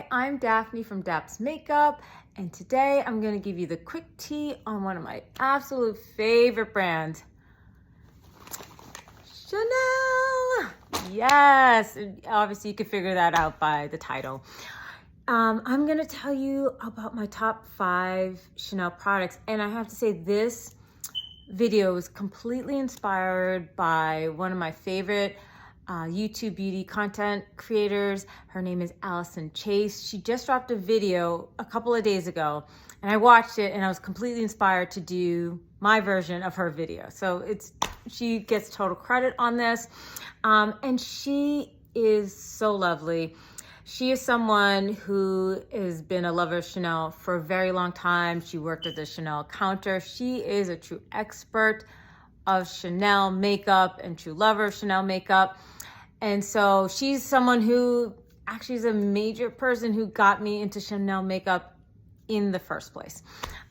Hi, I'm Daphne from Daps Makeup, and today I'm going to give you the quick tea on one of my absolute favorite brands, Chanel. Yes, obviously you can figure that out by the title. I'm going to tell you about my top 5 Chanel products, and I have to say this video is completely inspired by one of my favorite YouTube beauty content creators. Her name is Allison Chase. She just dropped a video a couple of days ago, and I watched it and I was completely inspired to do my version of her video. So she gets total credit on this, and she is so lovely. She is someone who has been a lover of Chanel for a very long time. She worked at the Chanel counter. She is a true expert of Chanel makeup and true lover of Chanel makeup. And so she's someone who actually is a major person who got me into Chanel makeup in the first place.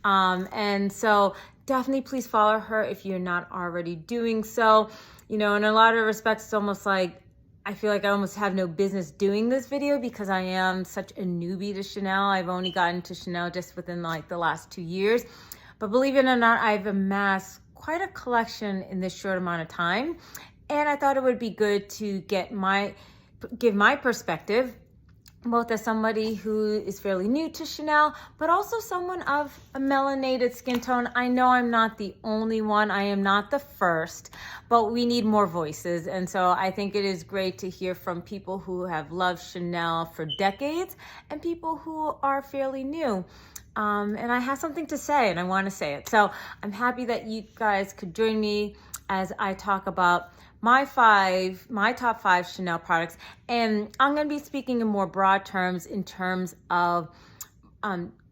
And so definitely please follow her if you're not already doing so. You know, in a lot of respects, it's almost like I feel like I almost have no business doing this video because I am such a newbie to Chanel. I've only gotten to Chanel just within like the last 2 years. But believe it or not, I've amassed quite a collection in this short amount of time. And I thought it would be good to give my perspective, both as somebody who is fairly new to Chanel, but also someone of a melanated skin tone. I know I'm not the only one. I am not the first, but we need more voices. And so I think it is great to hear from people who have loved Chanel for decades and people who are fairly new. And I have something to say and I want to say it. So I'm happy that you guys could join me as I talk about my top 5 Chanel products. And I'm going to be speaking in more broad terms in terms of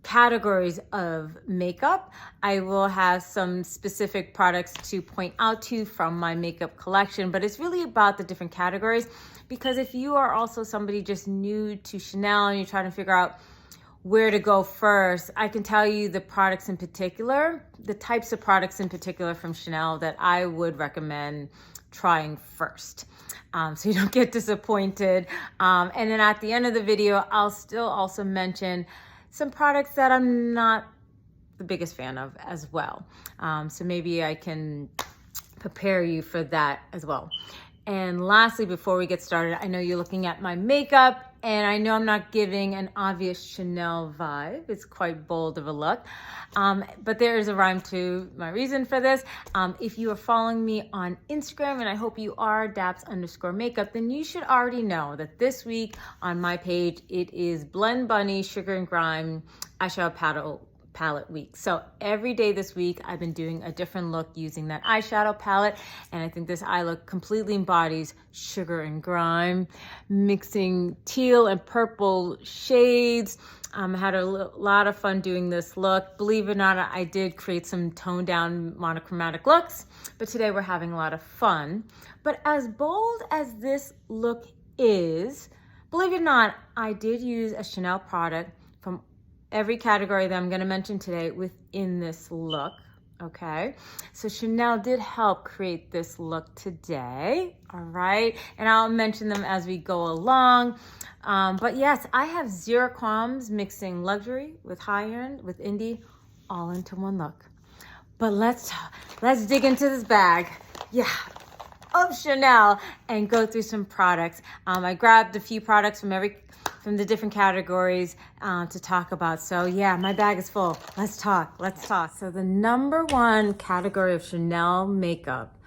categories of makeup. I will have some specific products to point out to from my makeup collection, but it's really about the different categories, because if you are also somebody just new to Chanel and you're trying to figure out where to go first, I can tell you the products in particular, the types of products in particular from Chanel that I would recommend trying first, so you don't get disappointed. And then at the end of the video, I'll still also mention some products that I'm not the biggest fan of as well. So maybe I can prepare you for that as well. And lastly, before we get started, I know you're looking at my makeup, and I know I'm not giving an obvious Chanel vibe. It's quite bold of a look. But there is a rhyme to my reason for this. If you are following me on Instagram, and I hope you are, Daps_makeup, then you should already know that this week on my page, it is Blend Bunny Sugar and Grime Eyeshadow Palette week. So every day this week, I've been doing a different look using that eyeshadow palette. And I think this eye look completely embodies sugar and grime, mixing teal and purple shades. I had a lot of fun doing this look. Believe it or not, I did create some toned down monochromatic looks, but today we're having a lot of fun. But as bold as this look is, believe it or not, I did use a Chanel product from every category that I'm going to mention today within this look. Okay, so Chanel did help create this look today. All right, and I'll mention them as we go along. But yes, I have zero qualms mixing luxury with high end with indie all into one look. But let's dig into this bag. Yeah, of Chanel and go through some products. I grabbed a few products from the different categories to talk about. So yeah, my bag is full. Let's talk. So the number one category of Chanel makeup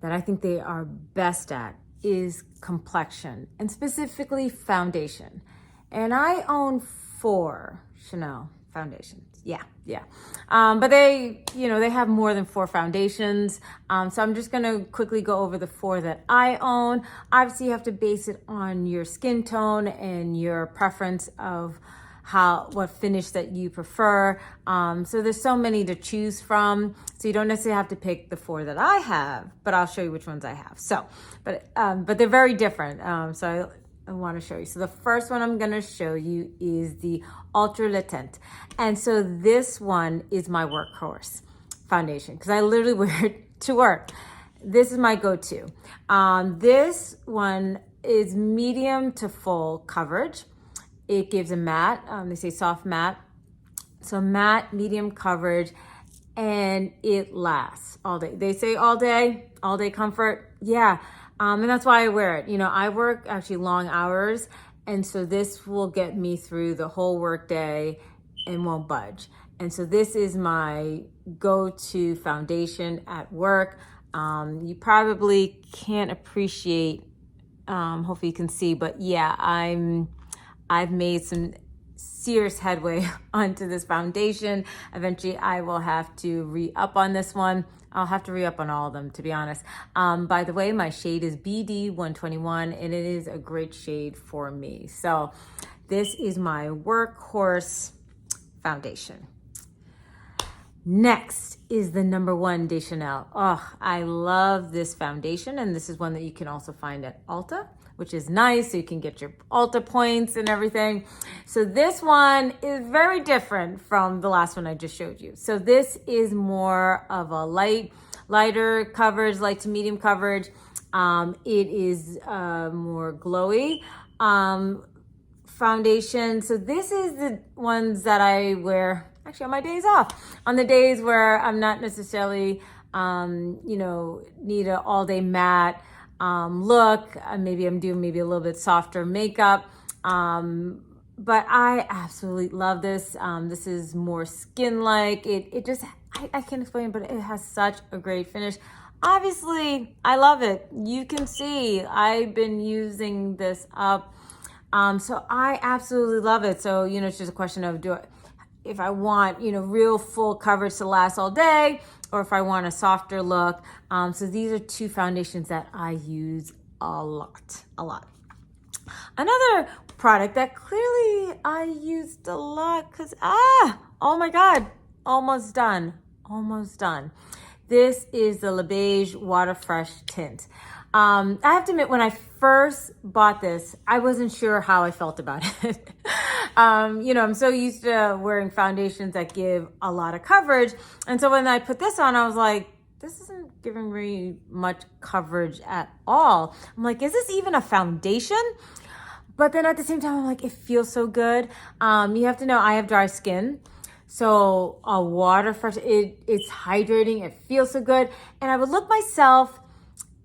that I think they are best at is complexion, and specifically foundation. And I own 4 Chanel foundations. Yeah. But they have more than 4 foundations. So I'm just gonna quickly go over the 4 that I own. Obviously you have to base it on your skin tone and your preference of what finish that you prefer. So there's so many to choose from. So you don't necessarily have to pick the 4 that I have, but I'll show you which ones I have. So, but they're very different. So I want to show you. So the first one I'm going to show you is the Ultra Latent. And so this one is my workhorse foundation because I literally wear it to work. This is my go-to. This one is medium to full coverage. It gives a matte, they say soft matte. So matte, medium coverage, and it lasts all day. They say all day comfort. Yeah. And that's why I wear it. You know, I work actually long hours. And so this will get me through the whole work day and won't budge. And so this is my go-to foundation at work. You probably can't appreciate, hopefully you can see, but yeah, I've made some serious headway onto this foundation. Eventually I will have to re-up on this one. I'll have to re-up on all of them, to be honest. By the way, my shade is BD 121 and it is a great shade for me. So this is my workhorse foundation. Next is the #1 Deschanel. Oh, I love this foundation, and this is one that you can also find at Ulta, which is nice, so you can get your Ulta points and everything. So this one is very different from the last one I just showed you. So this is more of a lighter coverage, light to medium coverage. It is more glowy foundation. So this is the ones that I wear actually on my days off, on the days where I'm not necessarily, need an all day matte look. Maybe I'm doing maybe a little bit softer makeup. But I absolutely love this. This is more skin-like. It just, I can't explain, but it has such a great finish. Obviously, I love it. You can see I've been using this up. So I absolutely love it. So, it's just a question of if I want, real full coverage to last all day, or if I want a softer look. So these are two foundations that I use a lot. Another product that clearly I used a lot because, oh my God, almost done. This is the Le Beige Water Fresh Tint. I have to admit, when I first bought this, I wasn't sure how I felt about it. I'm so used to wearing foundations that give a lot of coverage. And so when I put this on, I was like, this isn't giving me much coverage at all. I'm like, is this even a foundation? But then at the same time, I'm like, it feels so good. You have to know I have dry skin. So a water fresh, it's hydrating. It feels so good. And I would look myself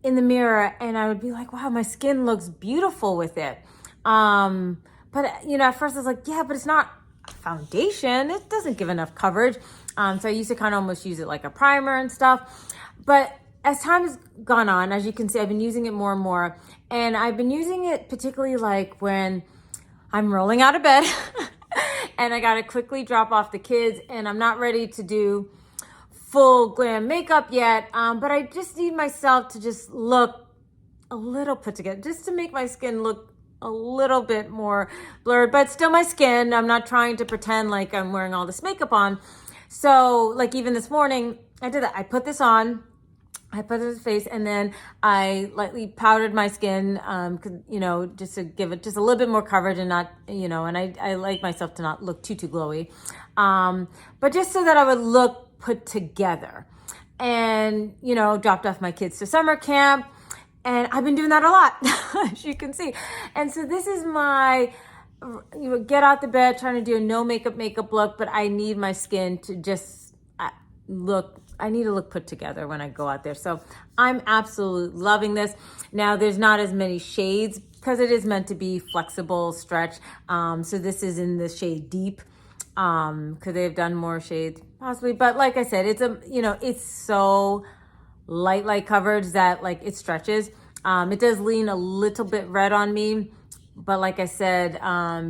in the mirror and I would be like, wow, my skin looks beautiful with it. But at first I was like, yeah, but it's not a foundation. It doesn't give enough coverage. So I used to kind of almost use it like a primer and stuff. But as time has gone on, as you can see, I've been using it more and more. And I've been using it particularly like when I'm rolling out of bed and I got to quickly drop off the kids and I'm not ready to do full glam makeup yet. But I just need myself to just look a little put together, just to make my skin look a little bit more blurred, but still my skin. I'm not trying to pretend like I'm wearing all this makeup on. So like even this morning, I did that. I put this on, I put it in the face, and then I lightly powdered my skin, just to give it just a little bit more coverage and not, and I like myself to not look too glowy. But just so that I would look put together. And, dropped off my kids to summer camp. And I've been doing that a lot, as you can see. And so this is my, get out the bed, trying to do a no makeup look, but I need my skin to just I need to look put together when I go out there. So I'm absolutely loving this. Now there's not as many shades because it is meant to be flexible, stretch. So this is in the shade Deep. Could they have done more shades? Possibly. But like I said, it's so light coverage that like it stretches. It does lean a little bit red on me, but like I said,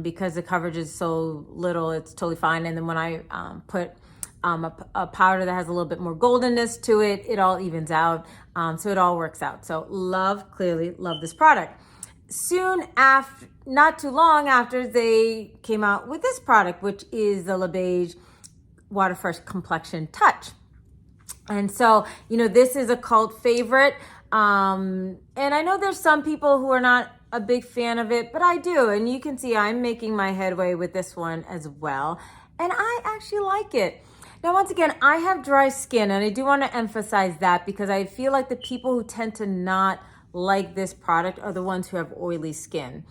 because the coverage is so little, it's totally fine. And then when I put a powder that has a little bit more goldenness to it, it all evens out. So it all works out. So clearly love this product. Soon after, not too long after, they came out with this product, which is the Le Beige Water Fresh Complexion Touch. And so, this is a cult favorite. And I know there's some people who are not a big fan of it, but I do. And you can see I'm making my headway with this one as well. And I actually like it. Now, once again, I have dry skin, and I do want to emphasize that because I feel like the people who tend to not like this product are the ones who have oily skin.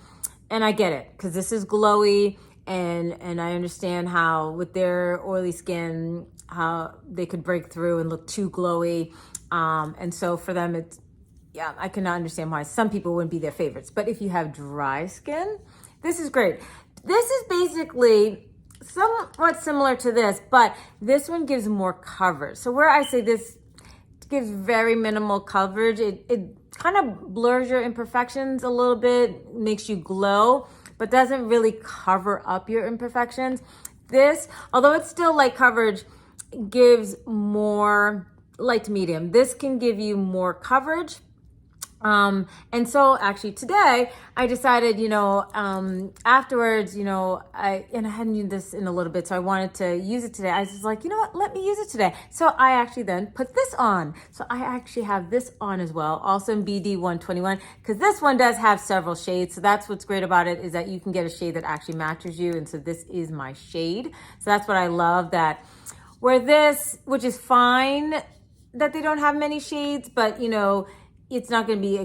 and I get it because this is glowy, and I understand how with their oily skin, how they could break through and look too glowy. And so for them, it's, yeah, I cannot understand why some people wouldn't be their favorites. But if you have dry skin, this is great. This is basically somewhat similar to this, but this one gives more coverage. So where I say this gives very minimal coverage, it kind of blurs your imperfections a little bit, makes you glow, but doesn't really cover up your imperfections. This, although it's still light coverage, gives more light to medium. This can give you more coverage. And so actually today I decided, afterwards, I hadn't used this in a little bit, so I wanted to use it today. I was just like, you know what, let me use it today. So I actually then put this on. So I actually have this on as well, also in BD 121, because this one does have several shades. So that's what's great about it, is that you can get a shade that actually matches you. And so this is my shade. So that's what I love, that where this, which is fine that they don't have many shades, but it's not going to be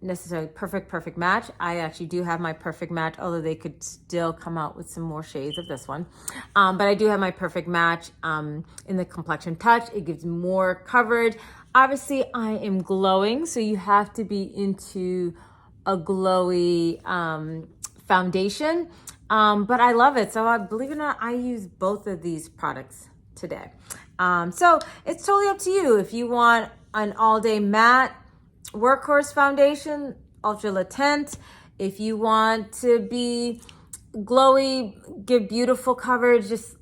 necessarily perfect match. I actually do have my perfect match, although they could still come out with some more shades of this one. But I do have my perfect match in the Complexion Touch. It gives more coverage. Obviously, I am glowing, so you have to be into a glowy foundation. But I love it. So believe it or not, I use both of these products today. So it's totally up to you. If you want an all-day matte workhorse foundation, ultra latent. If you want to be glowy, give beautiful coverage, just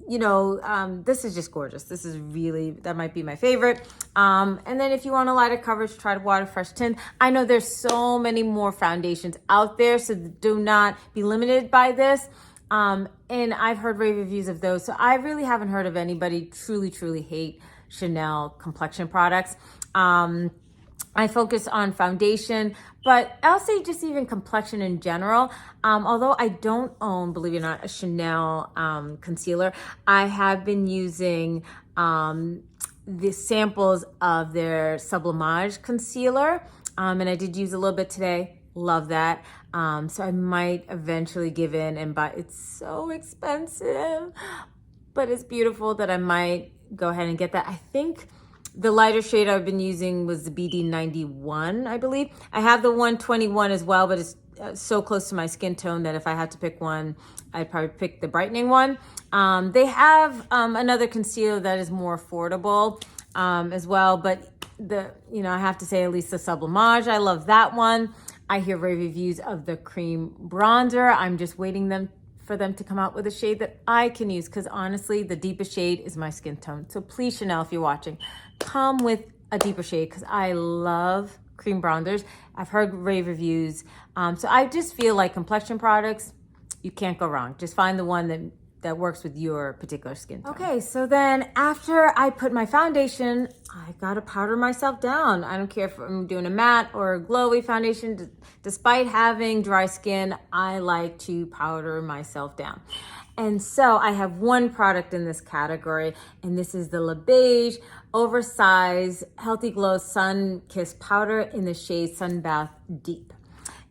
this is just gorgeous. This is really, that might be my favorite. And then if you want a lighter coverage, try to Water Fresh Tint. I know there's so many more foundations out there, so do not be limited by this. And I've heard rave reviews of those, so I really haven't heard of anybody truly hate Chanel complexion products. I focus on foundation, but I'll say just even complexion in general. Although I don't own, believe it or not, a Chanel concealer, I have been using the samples of their Sublimage concealer. And I did use a little bit today. Love that. So I might eventually give in and buy. It's so expensive, but it's beautiful that I might go ahead and get that. I think the lighter shade I've been using was the BD 91, I believe. I have the 121 as well, but it's so close to my skin tone that if I had to pick one, I'd probably pick the brightening one. They have another concealer that is more affordable as well, but I have to say, at least the Sublimage, I love that one. I hear rave reviews of the cream bronzer. I'm just waiting for them to come out with a shade that I can use, because honestly, the deepest shade is my skin tone. So please, Chanel, if you're watching, come with a deeper shade, because I love cream bronzers. I've heard rave reviews. So I just feel like complexion products, you can't go wrong. Just find the one that works with your particular skin tone. Okay, so then after I put my foundation, I gotta powder myself down. I don't care if I'm doing a matte or a glowy foundation. Despite having dry skin, I like to powder myself down. And so I have one product in this category, and this is the Le Beige Oversized Healthy Glow Sun Kiss Powder in the shade Sunbath Deep.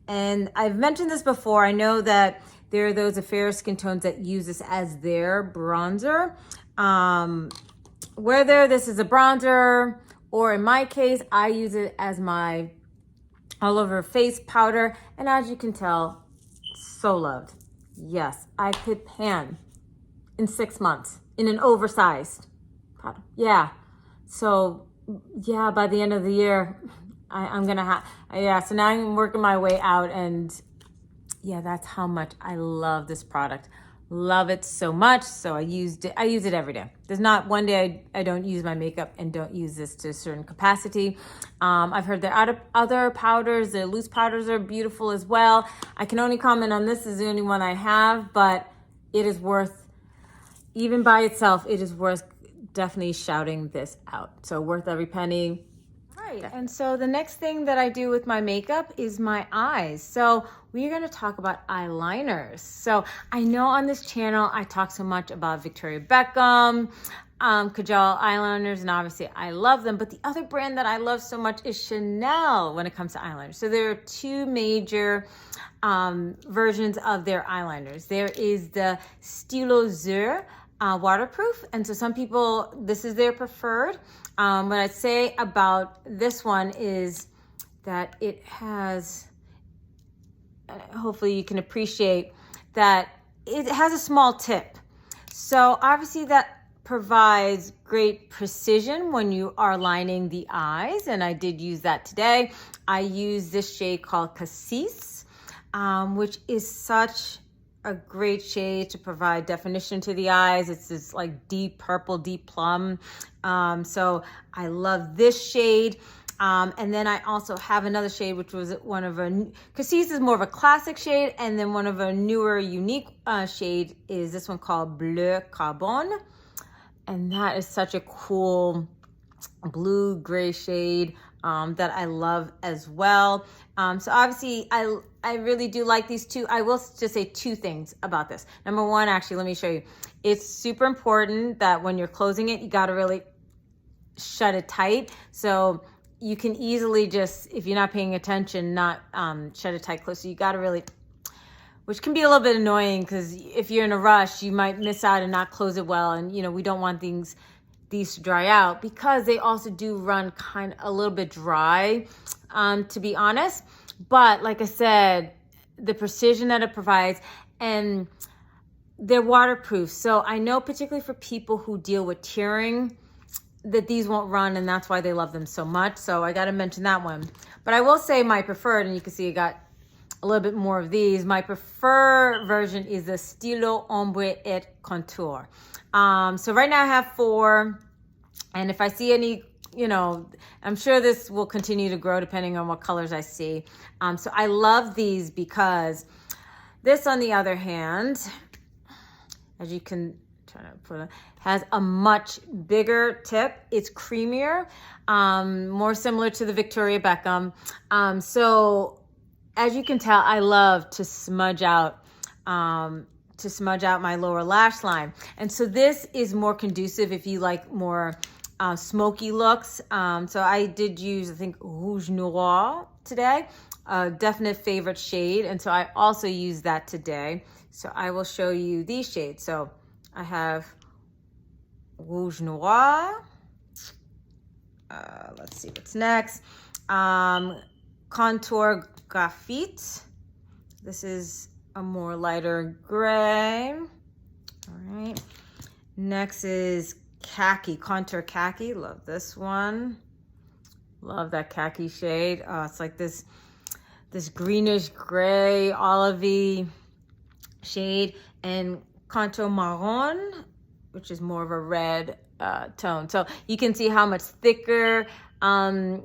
And I've mentioned this before. I know that there are those of fairer skin tones that use this as their bronzer. Whether this is a bronzer, or in my case, I use it as my all over face powder. And as you can tell, so loved. Yes, I could pan in 6 months in an oversized product. Yeah. So yeah, by the end of the year, I'm going to have, so now I'm working my way out, and yeah, that's how much I love this product. Love it so much. So I use it every day. There's not one day I don't use my makeup and don't use this to a certain capacity. I've heard that other powders, the loose powders, are beautiful as well. I can only comment on this as the only one I have, but it is worth, even by itself, it is worth definitely shouting this out. So worth every penny. Right. And so the next thing that I do with my makeup is my eyes. So we're going to talk about eyeliners. So I know on this channel, I talk so much about Victoria Beckham, Kajal eyeliners, and obviously I love them. But the other brand that I love so much is Chanel when it comes to eyeliners. So there are two major versions of their eyeliners. There is the Stylo Zur waterproof, and so some people, this is their preferred. What I'd say about this one is that it has, hopefully you can appreciate that it has a small tip. So obviously that provides great precision when you are lining the eyes, and I did use that today. I use this shade called Cassis, which is such a great shade to provide definition to the eyes. It's this like deep purple, deep plum. So I love this shade. And then I also have another shade, which was one of a, Cassis is more of a classic shade. And then one of a newer, unique shade is this one called Bleu Carbone. And that is such a cool blue gray shade that I love as well. So obviously I really do like these two. I will just say two things about this. Number one, actually, let me show you. It's super important that when you're closing it, you got to really shut it tight. So you can easily just, if you're not paying attention, not shut it tight close. So you got to really, which can be a little bit annoying because if you're in a rush, you might miss out and not close it well. And, you know, we don't want these to dry out because they also do run kind of a little bit dry, to be honest. But like I said, the precision that it provides, and they're waterproof. So I know particularly for people who deal with tearing that these won't run, and that's why they love them so much. So I got to mention that one. But I will say my preferred, and you can see I got a little bit more of these. My preferred version is the Stylo Ombre et Contour. So right now I have 4, and if I see any, you know, I'm sure this will continue to grow depending on what colors I see. So I love these because this, on the other hand, as you can try to put it, has a much bigger tip. It's creamier, more similar to the Victoria Beckham. So as you can tell, I love to smudge out my lower lash line. And so this is more conducive if you like more smoky looks. So I did use, I think, Rouge Noir today, a definite favorite shade. And so I also use that today. So I will show you these shades. So I have Rouge Noir. Let's see what's next. Contour Graphite. This is a more lighter gray. All right. Next is Khaki, Contour Khaki. Love this one. Love that khaki shade. It's like this greenish gray, olivey shade. And Contour Marron, which is more of a red tone. So you can see how much thicker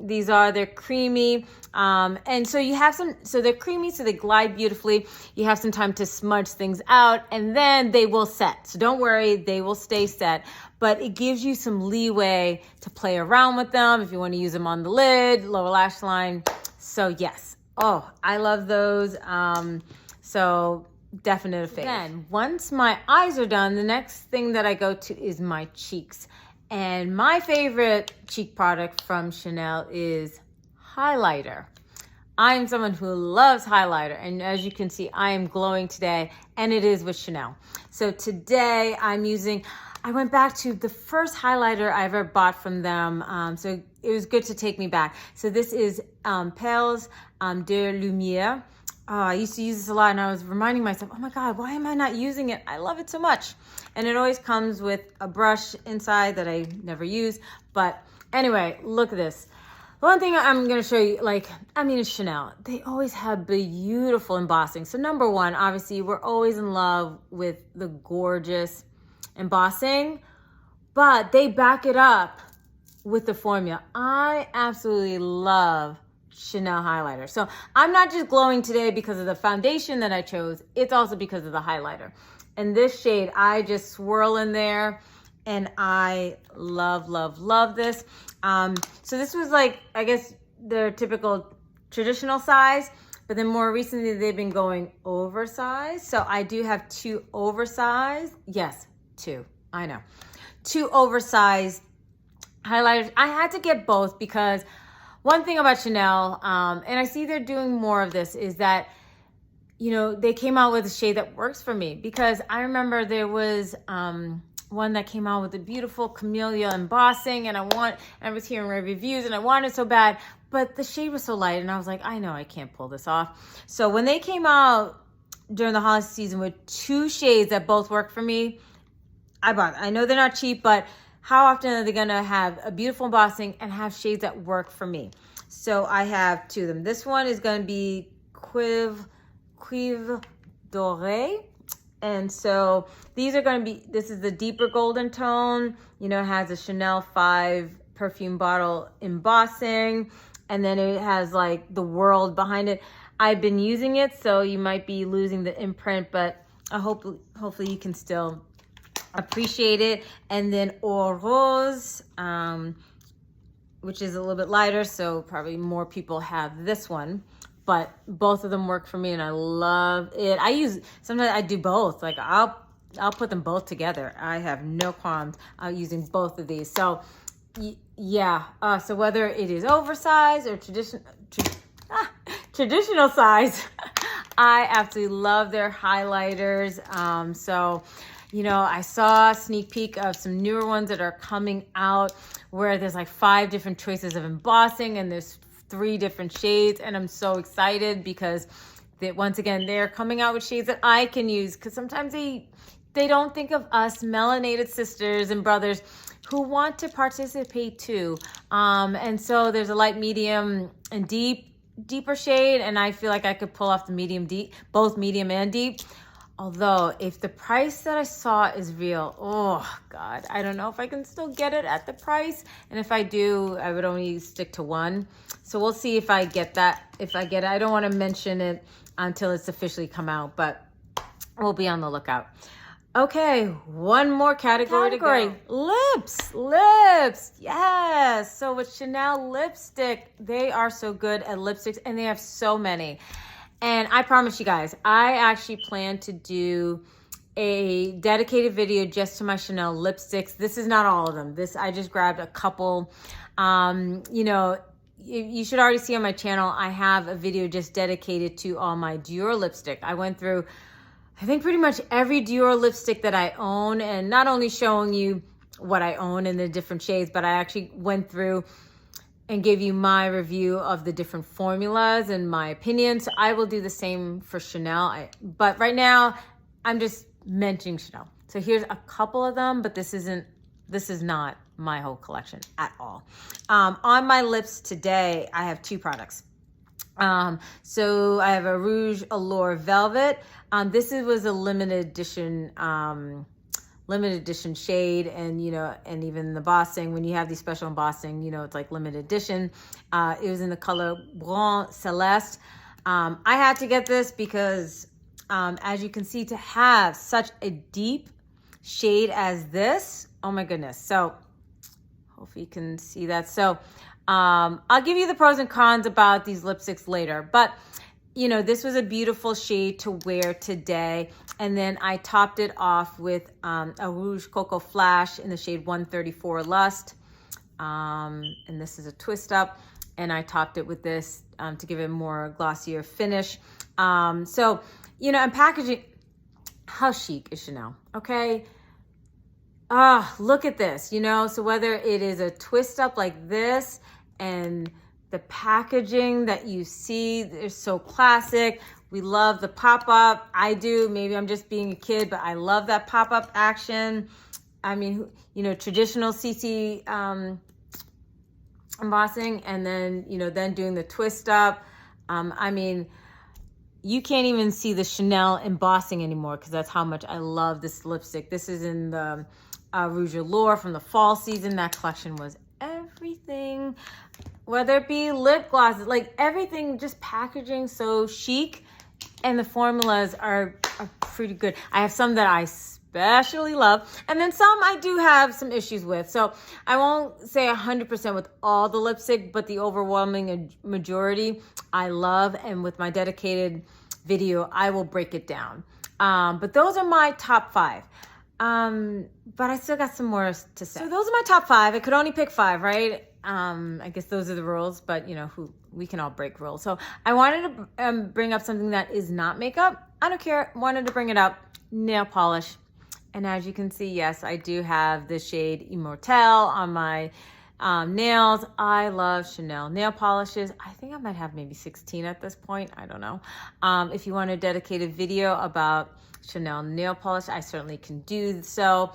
these are. They're creamy. And so you have some, so they're creamy, so they glide beautifully. You have some time to smudge things out, and then they will set. So don't worry, they will stay set. But it gives you some leeway to play around with them if you want to use them on the lid, lower lash line. So yes. Oh, I love those. So definite favorite. Then once my eyes are done, the next thing that I go to is my cheeks. And my favorite cheek product from Chanel is highlighter. I am someone who loves highlighter, and as you can see, I am glowing today, and it is with Chanel. So today I'm using, I went back to the first highlighter I ever bought from them, so it was good to take me back. So this is Perles de Lumière. I used to use this a lot, and I was reminding myself, oh my God, why am I not using it? I love it so much. And it always comes with a brush inside that I never use. But anyway, look at this. The one thing I'm going to show you, it's Chanel. They always have beautiful embossing. So number one, obviously, we're always in love with the gorgeous embossing, but they back it up with the formula. I absolutely love Chanel highlighter. So I'm not just glowing today because of the foundation that I chose. It's also because of the highlighter. And this shade, I just swirl in there, and I love, love, love this. So this was like, I guess, their typical traditional size, but then more recently they've been going oversized. So I do have 2 oversized. Yes, 2. I know. 2 oversized highlighters. I had to get both because one thing about Chanel, and I see they're doing more of this, is that, you know, they came out with a shade that works for me. Because I remember there was one that came out with a beautiful camellia embossing, and I was hearing reviews and I wanted it so bad, but the shade was so light and I was like, I know I can't pull this off. So when they came out during the holiday season with 2 shades that both work for me, I bought it. I know they're not cheap, but how often are they gonna have a beautiful embossing and have shades that work for me? So I have 2 of them. This one is gonna be Cuivre Doré. And so these are gonna be, this is the deeper golden tone. You know, it has a Chanel 5 perfume bottle embossing. And then it has like the world behind it. I've been using it, so you might be losing the imprint, but I hopefully you can still appreciate it. And then Eau Rose, which is a little bit lighter, so probably more people have this one, but both of them work for me and I love it. Sometimes I do both. Like I'll put them both together. I have no qualms using both of these. So yeah, so whether it is oversized or traditional size, I absolutely love their highlighters. So, you know, I saw a sneak peek of some newer ones that are coming out where there's like 5 different choices of embossing and there's 3 different shades. And I'm so excited because once again, they're coming out with shades that I can use, because sometimes they don't think of us melanated sisters and brothers who want to participate too. And so there's a light, medium, and deeper shade, and I feel like I could pull off the medium deep, both medium and deep. Although if the price that I saw is real, oh God, I don't know if I can still get it at the price. And if I do, I would only stick to one. So we'll see if I get that. If I get it, I don't want to mention it until it's officially come out, but we'll be on the lookout. Okay, one more category to go. Lips. Yes. So with Chanel lipstick, they are so good at lipsticks and they have so many. And I promise you guys, I actually plan to do a dedicated video just to my Chanel lipsticks. This is not all of them. I just grabbed a couple. You know, you should already see on my channel, I have a video just dedicated to all my Dior lipstick. I went through, I think, pretty much every Dior lipstick that I own, and not only showing you what I own in the different shades, but I actually went through and gave you my review of the different formulas and my opinion. So I will do the same for Chanel. But right now, I'm just mentioning Chanel. So here's a couple of them, but this is not my whole collection at all. On my lips today, I have 2 products. So I have a Rouge Allure Velvet. This was a limited edition shade, and you know, and even the embossing, when you have these special embossing, you know, it's like limited edition. It was in the color Brun Celeste. I had to get this because as you can see, to have such a deep shade as this, oh my goodness. So hopefully you can see that. So I'll give you the pros and cons about these lipsticks later, but you know, this was a beautiful shade to wear today. And then I topped it off with a Rouge Coco Flash in the shade 134 Lust. And this is a twist up. And I topped it with this to give it a more glossier finish. So, you know, and packaging, how chic is Chanel, okay? Look at this, you know? So whether it is a twist up like this, and the packaging that you see is so classic. We love the pop-up. I do. Maybe I'm just being a kid, but I love that pop-up action. I mean, you know, traditional CC embossing, and then, you know, then doing the twist up. I mean, you can't even see the Chanel embossing anymore because that's how much I love this lipstick. This is in the Rouge Allure from the fall season. That collection was everything. Whether it be lip glosses, like everything, just packaging so chic, and the formulas are pretty good. I have some that I especially love, and then some I do have some issues with. So I won't say 100% with all the lipstick, but the overwhelming majority I love, and with my dedicated video, I will break it down. But those are my top 5. But I still got some more to say. So those are my top 5. I could only pick 5, right? I guess those are the rules, but you know, we can all break rules. So I wanted to bring up something that is not makeup. I don't care. Wanted to bring it up. Nail polish. And as you can see, yes, I do have the shade Immortelle on my nails. I love Chanel nail polishes. I think I might have maybe 16 at this point. I don't know. If you want a dedicated video about Chanel nail polish, I certainly can do so.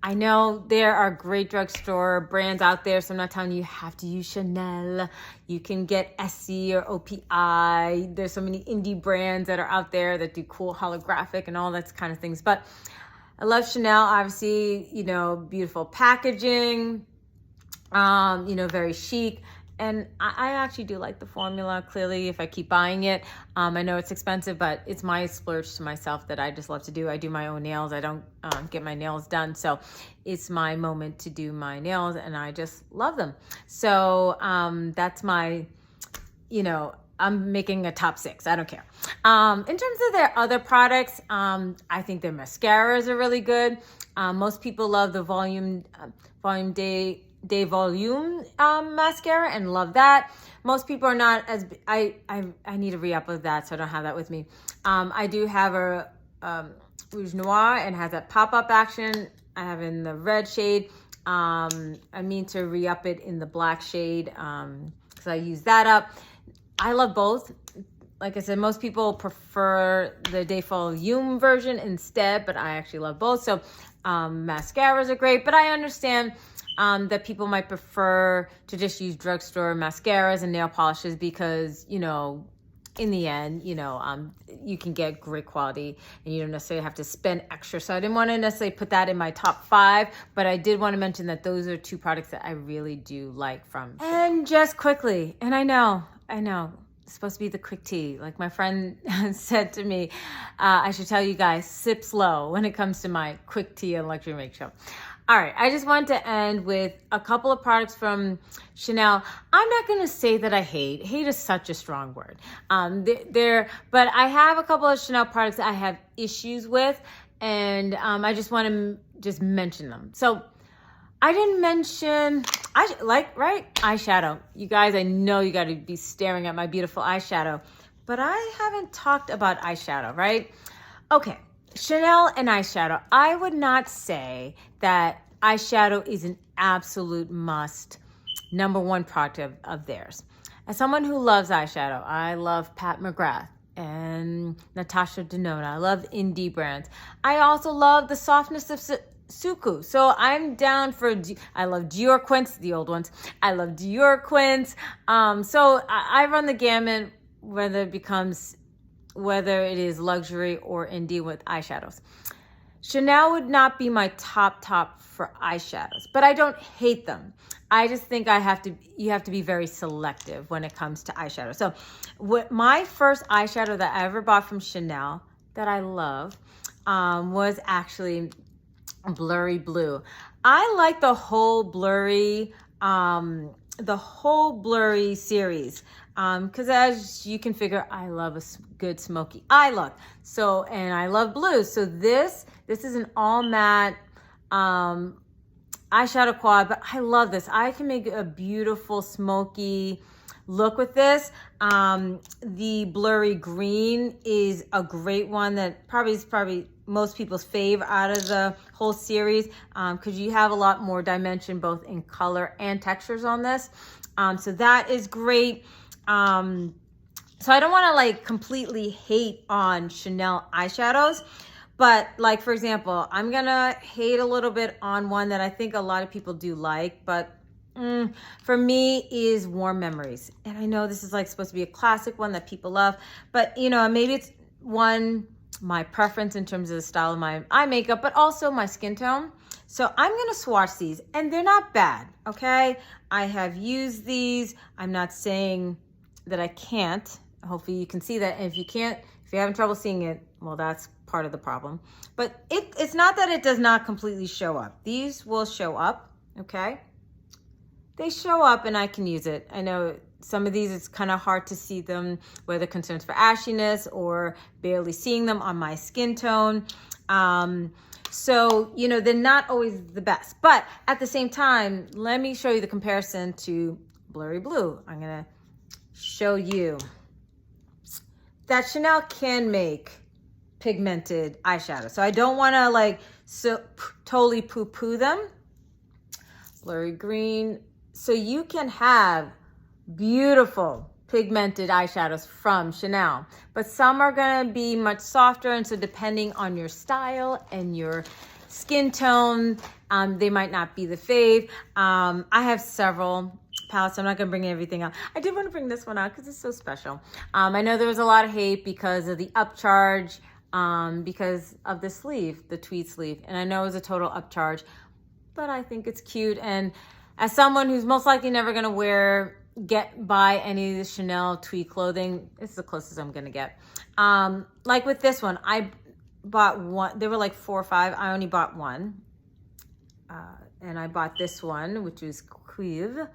I know there are great drugstore brands out there, so I'm not telling you have to use Chanel. You can get Essie or OPI. There's so many indie brands that are out there that do cool holographic and all that kind of things. But I love Chanel, obviously, you know, beautiful packaging, you know, very chic. And I actually do like the formula. Clearly, if I keep buying it, I know it's expensive, but it's my splurge to myself that I just love to do. I do my own nails. I don't get my nails done. So it's my moment to do my nails, and I just love them. So that's my, you know, I'm making a top 6. I don't care. In terms of their other products, I think their mascaras are really good. Most people love the Volume Day Volume mascara and love that. Most people are not as I need to re-up with that, so I don't have that with me. I do have a Rouge Noir and has that pop-up action. I have in the red shade. I mean to re-up it in the black shade because I use that up. I love both. Like I said, most people prefer the Day Volume version instead, but I actually love both. So mascaras are great, but I understand that people might prefer to just use drugstore mascaras and nail polishes because, you know, in the end, you know, you can get great quality and you don't necessarily have to spend extra. So I didn't want to necessarily put that in my top 5, but I did want to mention that those are 2 products that I really do like from. And just quickly, and I know, it's supposed to be the quick tea. Like my friend said to me, I should tell you guys, sip slow when it comes to my quick tea and luxury makeup. All right, I just want to end with a couple of products from Chanel. I'm not going to say that I hate. Hate is such a strong word. But I have a couple of Chanel products that I have issues with, and I just want to just mention them. So I didn't mention, eyeshadow. You guys, I know you got to be staring at my beautiful eyeshadow, but I haven't talked about eyeshadow, right? Okay. Chanel and eyeshadow. I would not say that eyeshadow is an absolute must, #1 product of theirs. As someone who loves eyeshadow, I love Pat McGrath and Natasha Denona. I love indie brands. I also love the softness of Suku. So I'm down for, I love Dior Quints, the old ones. I love Dior Quints. So I run the gamut, whether it is luxury or indie with eyeshadows. Chanel would not be my top for eyeshadows, but I don't hate them. I just think you have to be very selective when it comes to eyeshadow. So my first eyeshadow that I ever bought from Chanel that I love was actually Blurry Blue. I like the whole blurry series. Because as you can figure, I love a good smoky eye look. So, and I love blue. So this is an all matte eyeshadow quad, but I love this. I can make a beautiful smoky look with this. The blurry green is a great one that is probably most people's fave out of the whole series because you have a lot more dimension both in color and textures on this. So that is great. So I don't want to like completely hate on Chanel eyeshadows, but like, for example, I'm going to hate a little bit on one that I think a lot of people do like, but for me is Warm Memories. And I know this is like supposed to be a classic one that people love, but you know, maybe it's my preference in terms of the style of my eye makeup, but also my skin tone. So I'm going to swatch these and they're not bad. Okay. I have used these. I'm not saying that I can't. Hopefully you can see that. And if you're having trouble seeing it, well, that's part of the problem. But it's not that it does not completely show up. These will show up. Okay. They show up and I can use it. I know some of these, it's kind of hard to see them, whether concerns for ashiness or barely seeing them on my skin tone. So, you know, they're not always the best. But at the same time, let me show you the comparison to Blurry Blue. I'm going to show you that Chanel can make pigmented eyeshadow. So I don't want to like totally poo-poo them. Blurry Green. So you can have beautiful pigmented eyeshadows from Chanel, but some are going to be much softer, and so depending on your style and your skin tone, they might not be the fave. I have several palettes, so I'm not going to bring everything out. I did want to bring this one out because it's so special. I know there was a lot of hate because of the upcharge, because of the sleeve, the tweed sleeve, and I know it was a total upcharge, but I think it's cute. And as someone who's most likely never going to buy any of the Chanel tweed clothing, it's the closest I'm gonna get. Like with this one, I bought one. There were like 4 or 5. I only bought one, and I bought this one, which is Cuivre.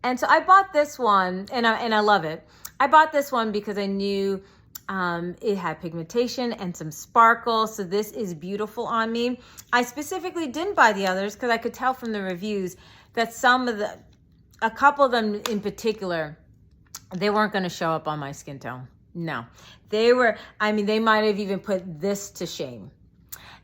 And so I bought this one, and I love it. I bought this one because I knew it had pigmentation and some sparkle, so this is beautiful on me. I specifically didn't buy the others because I could tell from the reviews that a couple of them in particular, they weren't going to show up on my skin tone. No, they might have even put this to shame.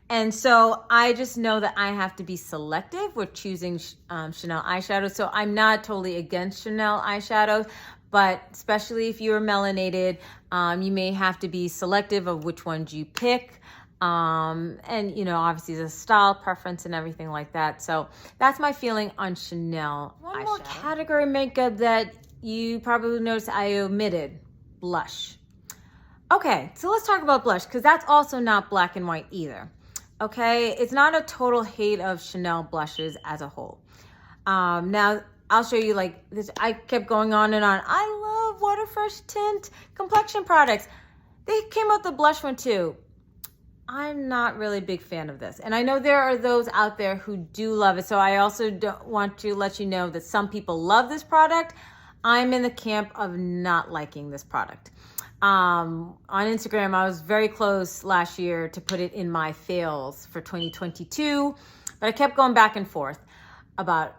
And so I just know that I have to be selective with choosing Chanel eyeshadows. So I'm not totally against Chanel eyeshadows, but especially if you're melanated, you may have to be selective of which ones you pick. And you know, obviously the style preference and everything like that. So that's my feeling on Chanel eyeshadow. One more category makeup that you probably noticed I omitted: blush. Okay, so let's talk about blush, because that's also not black and white either. Okay, it's not a total hate of Chanel blushes as a whole. Now I'll show you like this. I kept going on and on. I love Water Fresh Tint complexion products. They came out the blush one too. I'm not really a big fan of this. And I know there are those out there who do love it. So I also don't want to let you know that some people love this product. I'm in the camp of not liking this product. On Instagram, I was very close last year to put it in my fails for 2022, but I kept going back and forth about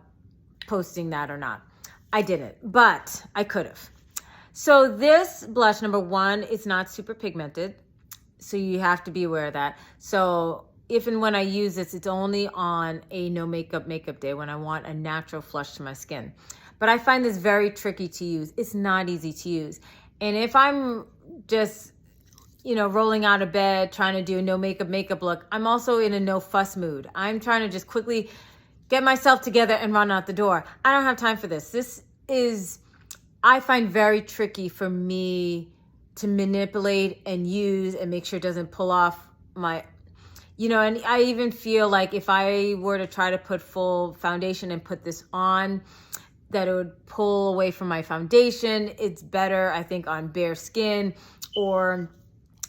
posting that or not. I didn't, but I could have. So this blush, number one, it's not super pigmented. So you have to be aware of that. So if and when I use this, it's only on a no makeup day when I want a natural flush to my skin. But I find this very tricky to use. It's not easy to use. And if I'm just, you know, rolling out of bed, trying to do a no makeup look, I'm also in a no fuss mood. I'm trying to just quickly get myself together and run out the door. I don't have time for this. This is, I find very tricky for me to manipulate and use and make sure it doesn't pull off my, you know, and I even feel like if I were to try to put full foundation and put this on, that it would pull away from my foundation. It's better, I think, on bare skin or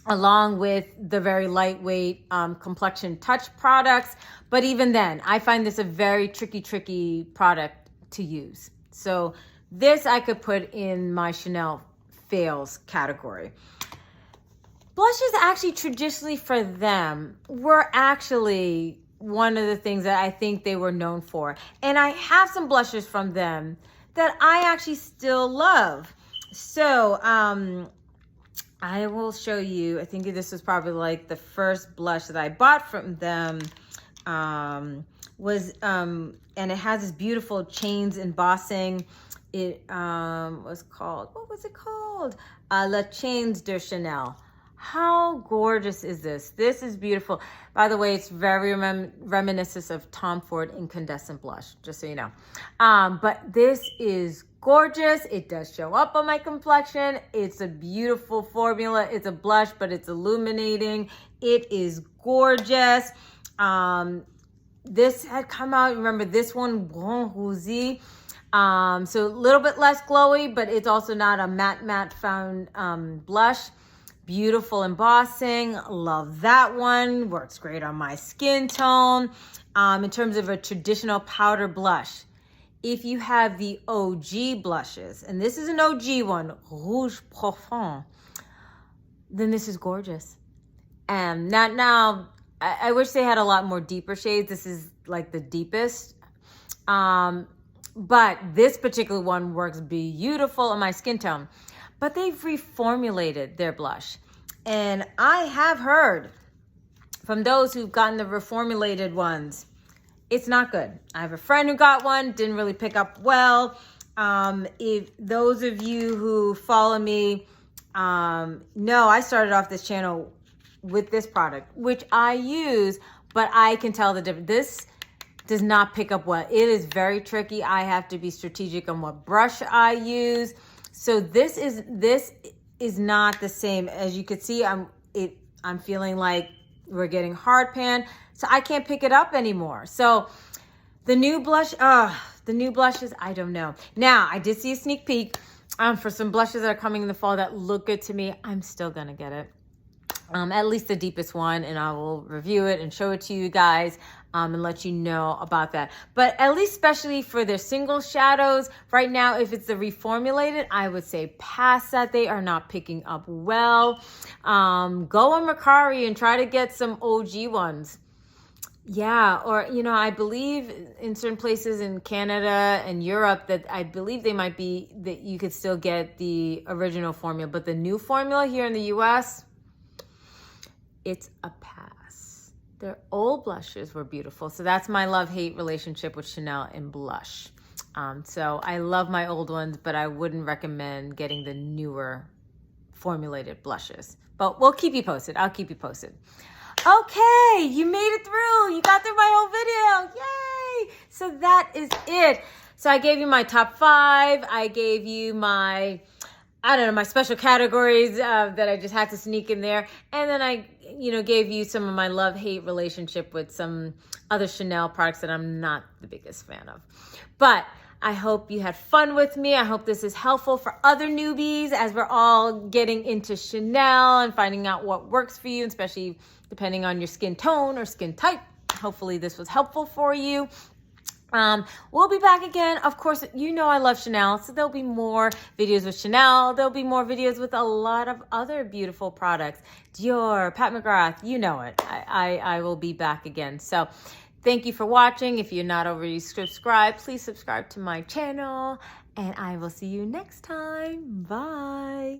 along with the very lightweight complexion touch products. But even then, I find this a very tricky product to use. So this I could put in my Chanel fails category. Blushes actually traditionally for them were actually one of the things that I think they were known for. And I have some blushes from them that I actually still love. So I will show you, I think this was probably like the first blush that I bought from them, and it has this beautiful chains embossing. It was called, what was it called? La Chains de Chanel. How gorgeous is this? This is beautiful. By the way, it's very reminiscent of Tom Ford Incandescent Blush, just so you know. But this is gorgeous. It does show up on my complexion. It's a beautiful formula. It's a blush, but it's illuminating. It is gorgeous. This had come out, remember this one, Bon Rosy. So a little bit less glowy, but it's also not a matte found blush. Beautiful embossing. Love that one. Works great on my skin tone. In terms of a traditional powder blush, if you have the OG blushes, and this is an OG one, Rouge Profond, then this is gorgeous. And now I wish they had a lot more deeper shades. This is like the deepest. But this particular one works beautiful on my skin tone. But they've reformulated their blush. And I have heard from those who've gotten the reformulated ones, it's not good. I have a friend who got one, didn't really pick up well. If those of you who follow me know, I started off this channel with this product, which I use, but I can tell the difference. This does not pick up well. It is very tricky. I have to be strategic on what brush I use. So this is not the same. As you can see, I'm feeling like we're getting hard pan, so I can't pick it up anymore. So the new blushes, I don't know. Now, I did see a sneak peek for some blushes that are coming in the fall that look good to me. I'm still gonna get it. At least the deepest one, and I will review it and show it to you guys and let you know about that. But at least especially for their single shadows, right now, if it's the reformulated, I would say pass that. They are not picking up well. Go on Mercari and try to get some OG ones. Yeah, or, you know, I believe in certain places in Canada and Europe that I believe they might be, that you could still get the original formula, but the new formula here in the US, it's a pass. Their old blushes were beautiful. So that's my love-hate relationship with Chanel and blush. So I love my old ones, but I wouldn't recommend getting the newer formulated blushes. But we'll keep you posted. I'll keep you posted. Okay, you made it through. You got through my whole video. Yay! So that is it. So I gave you my top 5. I gave you my, I don't know, my special categories that I just had to sneak in there. And then I, you know, gave you some of my love-hate relationship with some other Chanel products that I'm not the biggest fan of. But I hope you had fun with me. I hope this is helpful for other newbies as we're all getting into Chanel and finding out what works for you, especially depending on your skin tone or skin type. Hopefully this was helpful for you. We'll be back again. Of course, you know I love Chanel, so there'll be more videos with Chanel. There'll be more videos with a lot of other beautiful products. Dior, Pat McGrath, you know it. I will be back again. So thank you for watching. If you're not already subscribed, please subscribe to my channel, and I will see you next time. Bye.